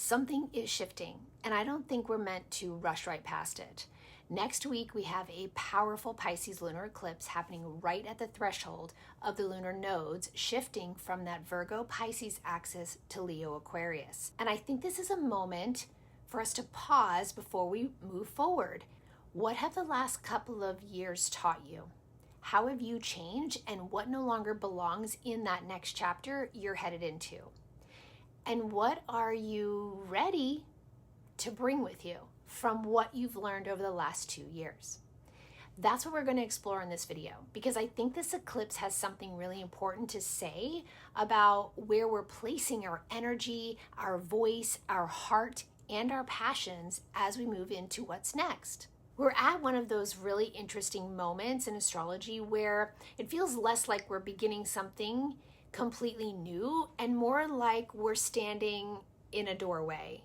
Something is shifting, and I don't think we're meant to rush right past it. Next week, we have a powerful Pisces lunar eclipse happening right at the threshold of the lunar nodes, shifting from that Virgo Pisces axis to Leo Aquarius. And I think this is a moment for us to pause before we move forward. What have the last couple of years taught you? How have you changed, and what no longer belongs in that next chapter you're headed into? And what are you ready to bring with you from what you've learned over the last 2 years? That's what we're going to explore in this video, because I think this eclipse has something really important to say about where we're placing our energy, our voice, our heart, and our passions as we move into what's next. We're at one of those really interesting moments in astrology where it feels less like we're beginning something completely new and more like we're standing in a doorway.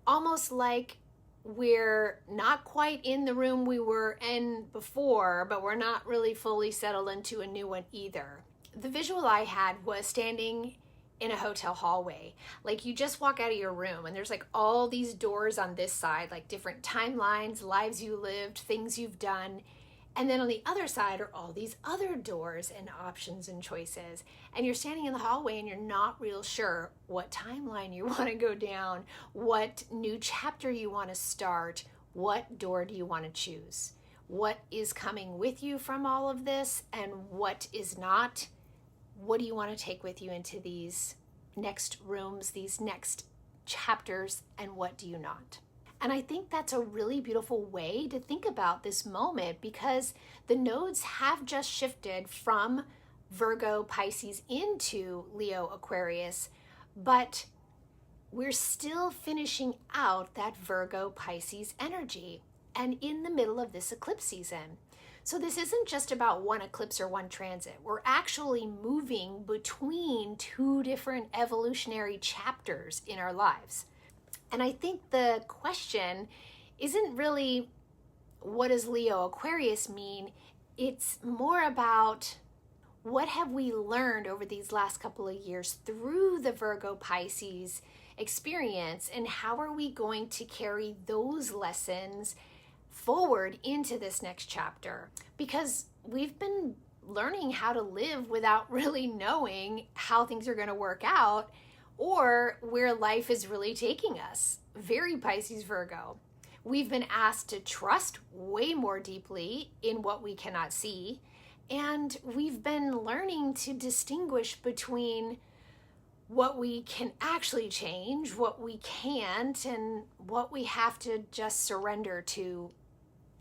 Almost like we're not quite in the room we were in before, but we're not really fully settled into a new one either. The visual I had was standing in a hotel hallway. Like you just walk out of your room and there's like all these doors on this side, like different timelines, lives you lived, things you've done. And then on the other side are all these other doors and options and choices. And you're standing in the hallway and you're not real sure what timeline you want to go down, what new chapter you want to start, what door do you want to choose, what is coming with you from all of this and what is not. What do you want to take with you into these next rooms, these next chapters, and what do you not? And I think that's a really beautiful way to think about this moment, because the nodes have just shifted from Virgo Pisces into Leo Aquarius, but we're still finishing out that Virgo Pisces energy and in the middle of this eclipse season. So this isn't just about one eclipse or one transit. We're actually moving between two different evolutionary chapters in our lives. And I think the question isn't really what does Leo Aquarius mean? It's more about what have we learned over these last couple of years through the Virgo Pisces experience, and how are we going to carry those lessons forward into this next chapter? Because we've been learning how to live without really knowing how things are going to work out or where life is really taking us. Very Pisces Virgo. We've been asked to trust way more deeply in what we cannot see, and we've been learning to distinguish between what we can actually change, what we can't, and what we have to just surrender to.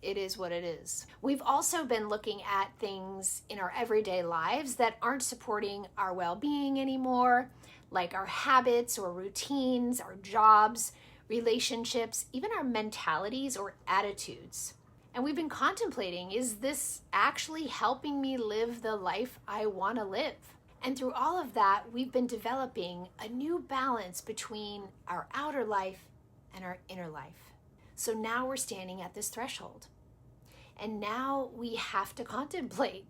It is what it is. We've also been looking at things in our everyday lives that aren't supporting our well-being anymore, like our habits or routines, our jobs, relationships, even our mentalities or attitudes. And we've been contemplating, is this actually helping me live the life I want to live? And through all of that, we've been developing a new balance between our outer life and our inner life. So now we're standing at this threshold. And now we have to contemplate,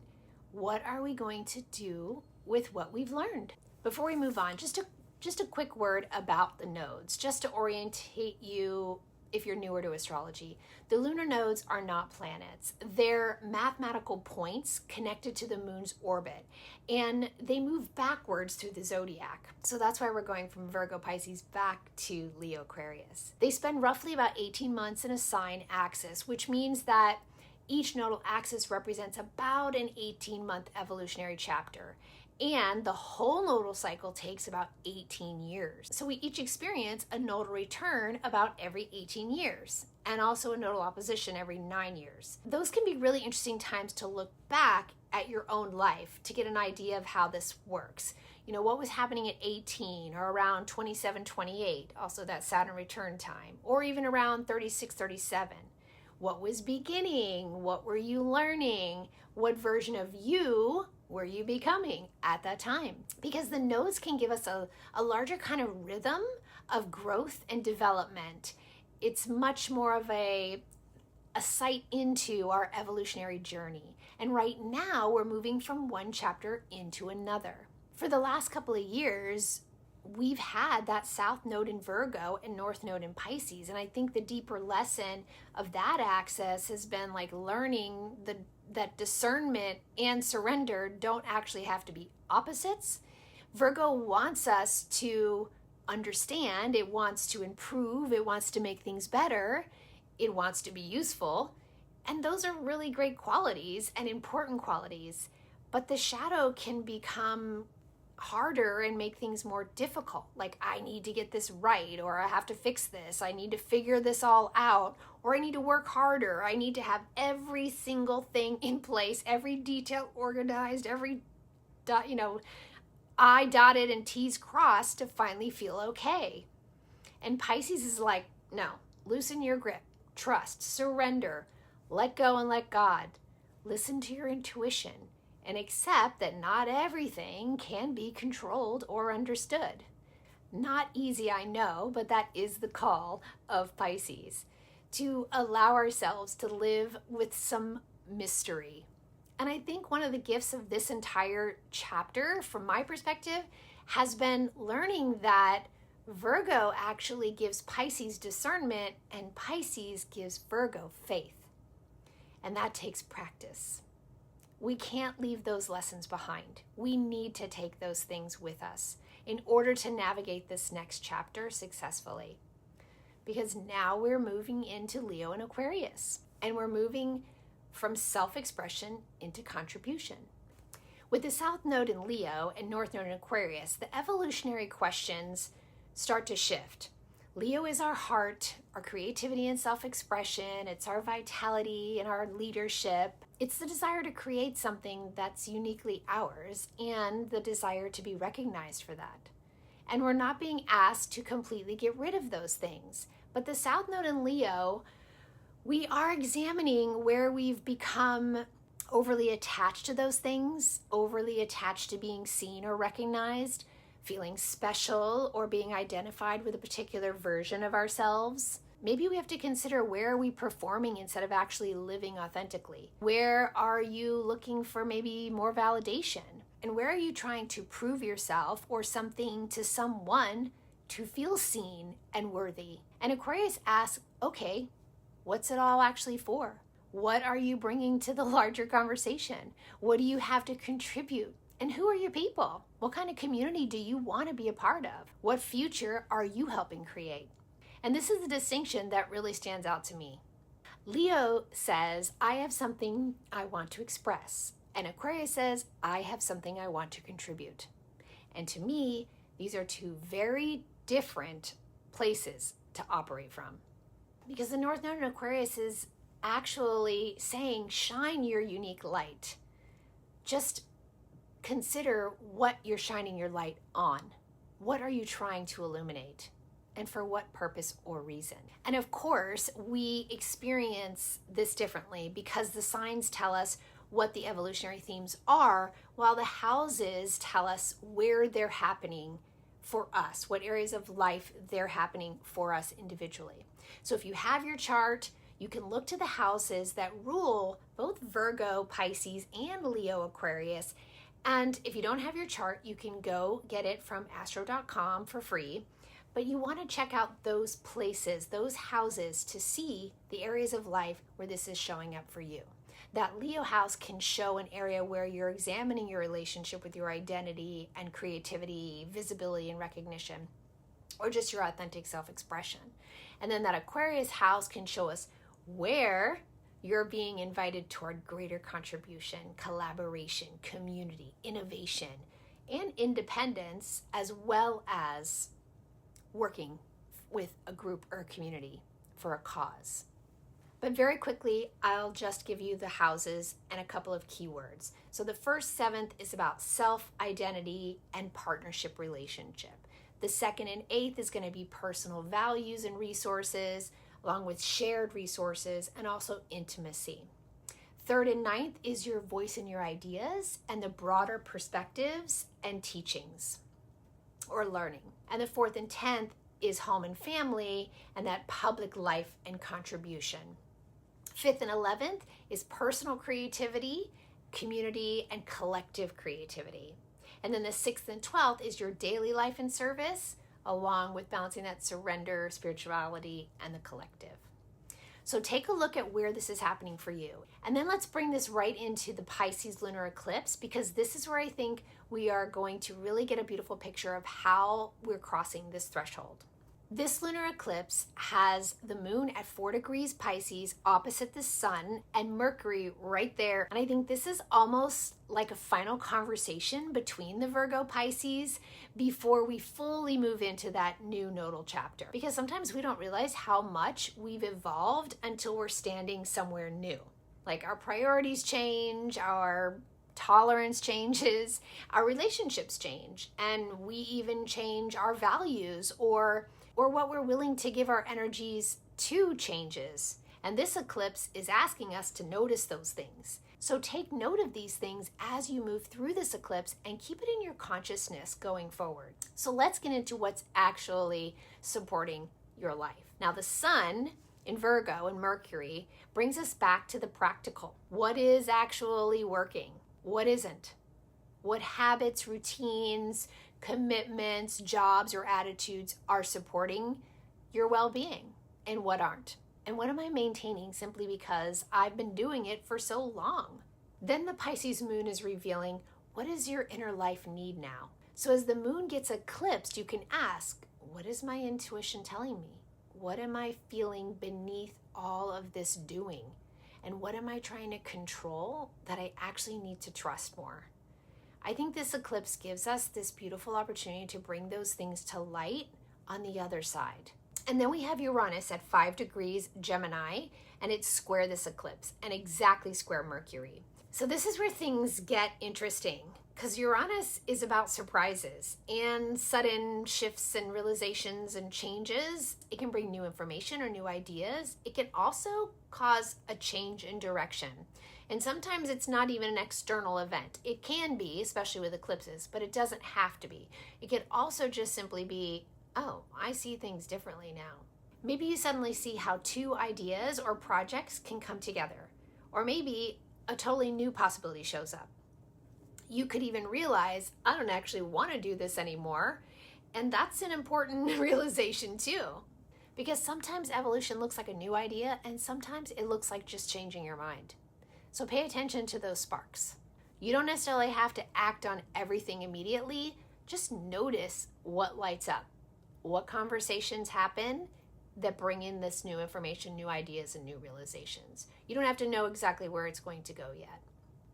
what are we going to do with what we've learned? Before we move on, just a quick word about the nodes, just to orientate you if you're newer to astrology. The lunar nodes are not planets. They're mathematical points connected to the moon's orbit, and they move backwards through the zodiac. So that's why we're going from Virgo Pisces back to Leo Aquarius. They spend roughly about 18 months in a sign axis, which means that each nodal axis represents about an 18-month evolutionary chapter. And the whole nodal cycle takes about 18 years. So we each experience a nodal return about every 18 years, and also a nodal opposition every 9 years. Those can be really interesting times to look back at your own life to get an idea of how this works. You know, what was happening at 18 or around 27, 28, also that Saturn return time, or even around 36, 37. What was beginning? What were you learning? What version of you were you becoming at that time? Because the nodes can give us a larger kind of rhythm of growth and development. It's much more of a sight into our evolutionary journey. And right now we're moving from one chapter into another. For the last couple of years, we've had that South Node in Virgo and North Node in Pisces. And I think the deeper lesson of that axis has been like learning that discernment and surrender don't actually have to be opposites. Virgo wants us to understand, it wants to improve, it wants to make things better, it wants to be useful. And those are really great qualities and important qualities. But the shadow can become harder and make things more difficult. Like, I need to get this right, or I have to fix this, I need to figure this all out, or I need to work harder, I need to have every single thing in place, every detail organized, every I dotted and T's crossed to finally feel okay. And Pisces is like, no, loosen your grip, trust, surrender, let go and let God. Listen to your intuition and accept that not everything can be controlled or understood. Not easy, I know, but that is the call of Pisces, to allow ourselves to live with some mystery. And I think one of the gifts of this entire chapter, from my perspective, has been learning that Virgo actually gives Pisces discernment and Pisces gives Virgo faith. And that takes practice. We can't leave those lessons behind. We need to take those things with us in order to navigate this next chapter successfully. Because now we're moving into Leo and Aquarius, and we're moving from self-expression into contribution. With the South Node in Leo and North Node in Aquarius, the evolutionary questions start to shift. Leo is our heart, our creativity and self-expression. It's our vitality and our leadership. It's the desire to create something that's uniquely ours and the desire to be recognized for that. And we're not being asked to completely get rid of those things. But the South Node in Leo, we are examining where we've become overly attached to those things, overly attached to being seen or recognized, feeling special or being identified with a particular version of ourselves. Maybe we have to consider, where are we performing instead of actually living authentically? Where are you looking for maybe more validation? And where are you trying to prove yourself or something to someone to feel seen and worthy? And Aquarius asks, okay, what's it all actually for? What are you bringing to the larger conversation? What do you have to contribute? And who are your people? What kind of community do you want to be a part of? What future are you helping create? And this is the distinction that really stands out to me. Leo says, I have something I want to express. And Aquarius says, I have something I want to contribute. And to me, these are two very different places to operate from. Because the North Node in Aquarius is actually saying, shine your unique light. Just consider what you're shining your light on. What are you trying to illuminate? And for what purpose or reason? And of course, we experience this differently because the signs tell us what the evolutionary themes are, while the houses tell us where they're happening for us, what areas of life they're happening for us individually. So if you have your chart, you can look to the houses that rule both Virgo, Pisces, and Leo, Aquarius. And if you don't have your chart, you can go get it from astro.com for free. But you want to check out those places, those houses, to see the areas of life where this is showing up for you. That Leo house can show an area where you're examining your relationship with your identity and creativity, visibility and recognition, or just your authentic self-expression. And then that Aquarius house can show us where you're being invited toward greater contribution, collaboration, community, innovation, and independence, as well as working with a group or a community for a cause. But very quickly, I'll just give you the houses and a couple of keywords. So the first, 7th, is about self-identity and partnership relationship. The 2nd and 8th is going to be personal values and resources, along with shared resources and also intimacy. 3rd and 9th is your voice and your ideas and the broader perspectives and teachings or learning. And the 4th and 10th is home and family and that public life and contribution. 5th and 11th is personal creativity, community, and collective creativity. And then the 6th and 12th is your daily life and service, along with balancing that surrender, spirituality, and the collective. So take a look at where this is happening for you. And then let's bring this right into the Pisces lunar eclipse, because this is where I think we are going to really get a beautiful picture of how we're crossing this threshold. This lunar eclipse has the moon at 4 degrees Pisces opposite the sun and Mercury right there. And I think this is almost like a final conversation between the Virgo Pisces before we fully move into that new nodal chapter. Because sometimes we don't realize how much we've evolved until we're standing somewhere new. Like our priorities change, our tolerance changes, our relationships change, and we even change our values or what we're willing to give our energies to changes. And this eclipse is asking us to notice those things. So take note of these things as you move through this eclipse and keep it in your consciousness going forward. So let's get into what's actually supporting your life. Now, the sun in Virgo and Mercury brings us back to the practical. What is actually working? What isn't? What habits, routines, commitments, jobs, or attitudes are supporting your well-being, and what aren't? And what am I maintaining simply because I've been doing it for so long? Then the Pisces moon is revealing, what does your inner life need now? So as the moon gets eclipsed, you can ask, what is my intuition telling me? What am I feeling beneath all of this doing? And what am I trying to control that I actually need to trust more? I think this eclipse gives us this beautiful opportunity to bring those things to light on the other side. And then we have Uranus at 5 degrees Gemini, and it's square this eclipse and exactly square Mercury. So this is where things get interesting, because Uranus is about surprises and sudden shifts and realizations and changes. It can bring new information or new ideas. It can also cause a change in direction. And sometimes it's not even an external event. It can be, especially with eclipses, but it doesn't have to be. It could also just simply be, oh, I see things differently now. Maybe you suddenly see how 2 ideas or projects can come together. Or maybe a totally new possibility shows up. You could even realize, I don't actually want to do this anymore. And that's an important realization too. Because sometimes evolution looks like a new idea, and sometimes it looks like just changing your mind. So pay attention to those sparks. You don't necessarily have to act on everything immediately. Just notice what lights up. What conversations happen that bring in this new information, new ideas, and new realizations. You don't have to know exactly where it's going to go yet.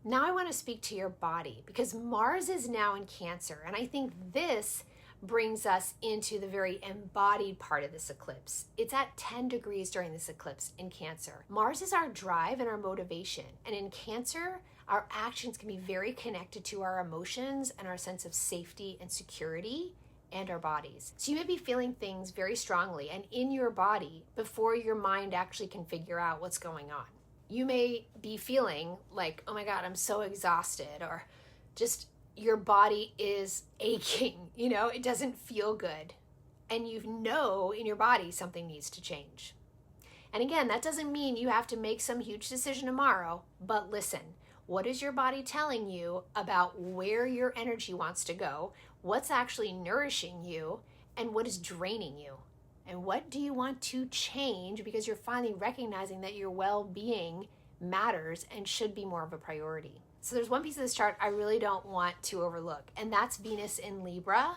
Now I want to speak to your body, because Mars is now in Cancer, and I think this brings us into the very embodied part of this eclipse. It's at 10 degrees during this eclipse in Cancer. Mars is our drive and our motivation, and in Cancer, our actions can be very connected to our emotions and our sense of safety and security and our bodies. So you may be feeling things very strongly and in your body before your mind actually can figure out what's going on. You may be feeling like, oh my God, I'm so exhausted, or just your body is aching, it doesn't feel good. And you know in your body something needs to change. And again, that doesn't mean you have to make some huge decision tomorrow, but listen, what is your body telling you about where your energy wants to go? What's actually nourishing you, and what is draining you? And what do you want to change because you're finally recognizing that your well-being matters and should be more of a priority? So there's one piece of this chart I really don't want to overlook, and that's Venus in Libra,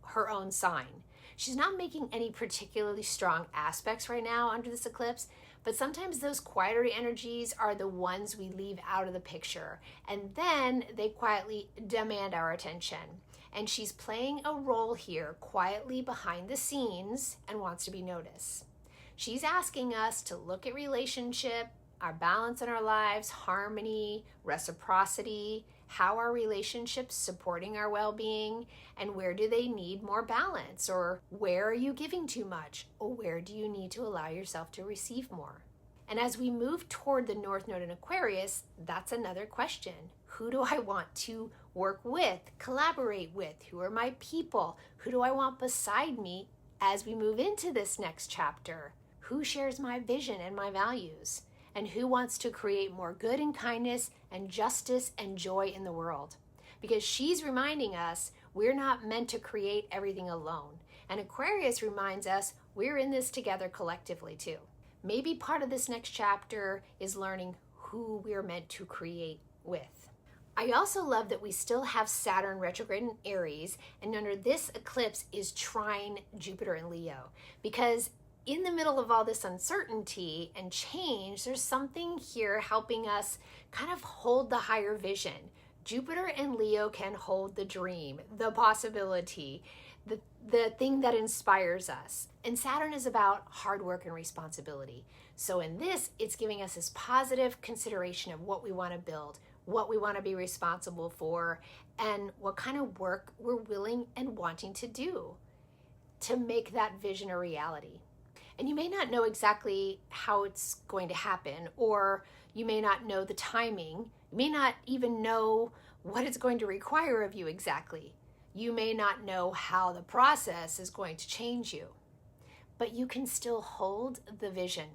her own sign. She's not making any particularly strong aspects right now under this eclipse, but sometimes those quieter energies are the ones we leave out of the picture, and then they quietly demand our attention. And she's playing a role here quietly behind the scenes and wants to be noticed. She's asking us to look at relationship, our balance in our lives, harmony, reciprocity, how are relationships supporting our well-being, and where do they need more balance, or where are you giving too much, or where do you need to allow yourself to receive more? And as we move toward the North Node in Aquarius, that's another question. Who do I want to work with, collaborate with? Who are my people? Who do I want beside me as we move into this next chapter? Who shares my vision and my values? And who wants to create more good and kindness and justice and joy in the world? because she's reminding us we're not meant to create everything alone. And Aquarius reminds us we're in this together collectively too. Maybe part of this next chapter is learning who we're meant to create with. I also love that we still have Saturn retrograde in Aries, and under this eclipse is trine Jupiter in Leo, because in the middle of all this uncertainty and change, there's something here helping us kind of hold the higher vision. Jupiter and Leo can hold the dream, the possibility, the thing that inspires us. And Saturn is about hard work and responsibility. So in this, it's giving us this positive consideration of what we want to build, what we want to be responsible for, and what kind of work we're willing and wanting to do to make that vision a reality. And you may not know exactly how it's going to happen, or you may not know the timing. You may not even know what it's going to require of you exactly. You may not know how the process is going to change you, but you can still hold the vision.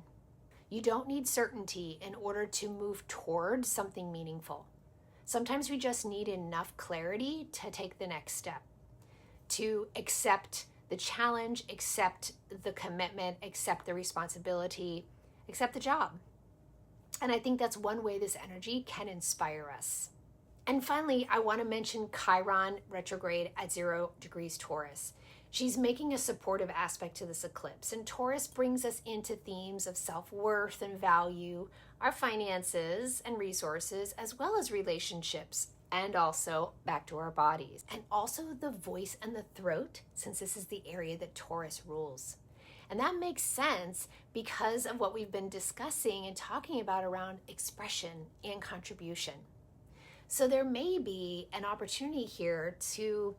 You don't need certainty in order to move toward something meaningful. Sometimes we just need enough clarity to take the next step, to accept the challenge, accept the commitment, accept the responsibility, accept the job. And I think that's one way this energy can inspire us. And finally, I want to mention Chiron retrograde at 0 degrees Taurus. She's making a supportive aspect to this eclipse, and Taurus brings us into themes of self-worth and value, our finances and resources, as well as relationships, and also back to our bodies, and also the voice and the throat, since this is the area that Taurus rules. And that makes sense because of what we've been discussing and talking about around expression and contribution. So there may be an opportunity here to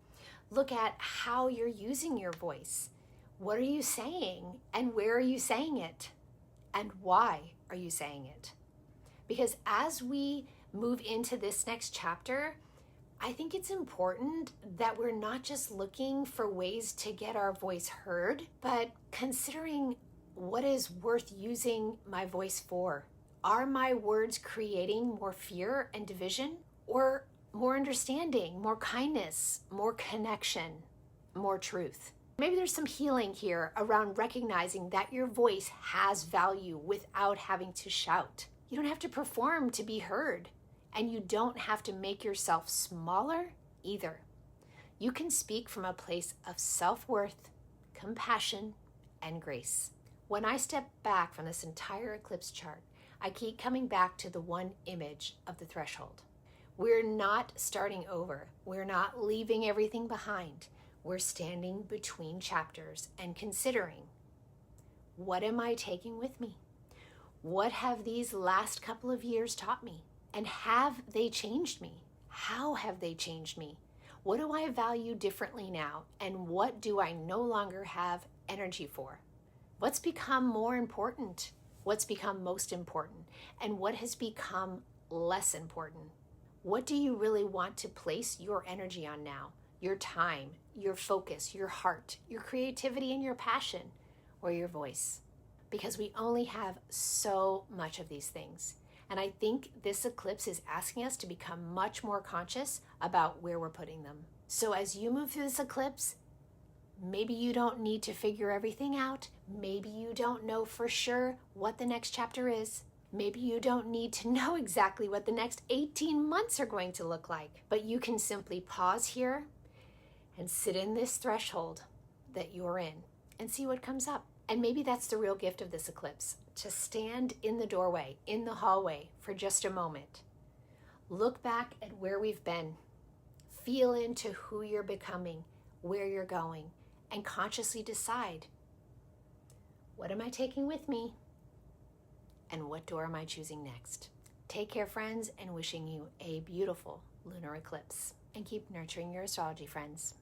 look at how you're using your voice. What are you saying, and where are you saying it, and why are you saying it? Because as we move into this next chapter, I think it's important that we're not just looking for ways to get our voice heard, but considering what is worth using my voice for. Are my words creating more fear and division, or more understanding, more kindness, more connection, more truth? Maybe there's some healing here around recognizing that your voice has value without having to shout. You don't have to perform to be heard, and you don't have to make yourself smaller either. You can speak from a place of self-worth, compassion, and grace. When I step back from this entire eclipse chart, I keep coming back to the one image of the threshold. We're not starting over. We're not leaving everything behind. We're standing between chapters and considering, what am I taking with me? What have these last couple of years taught me? And have they changed me? How have they changed me? What do I value differently now? And what do I no longer have energy for? What's become more important? What's become most important? And what has become less important? What do you really want to place your energy on now? Your time, your focus, your heart, your creativity, and your passion, or your voice? Because we only have so much of these things. And I think this eclipse is asking us to become much more conscious about where we're putting them. So as you move through this eclipse, maybe you don't need to figure everything out. Maybe you don't know for sure what the next chapter is. Maybe you don't need to know exactly what the next 18 months are going to look like. But you can simply pause here and sit in this threshold that you're in and see what comes up. And maybe that's the real gift of this eclipse, to stand in the doorway, in the hallway for just a moment. Look back at where we've been. Feel into who you're becoming, where you're going, and consciously decide, what am I taking with me? And what door am I choosing next? Take care, friends, and wishing you a beautiful lunar eclipse. And keep nurturing your astrology, friends.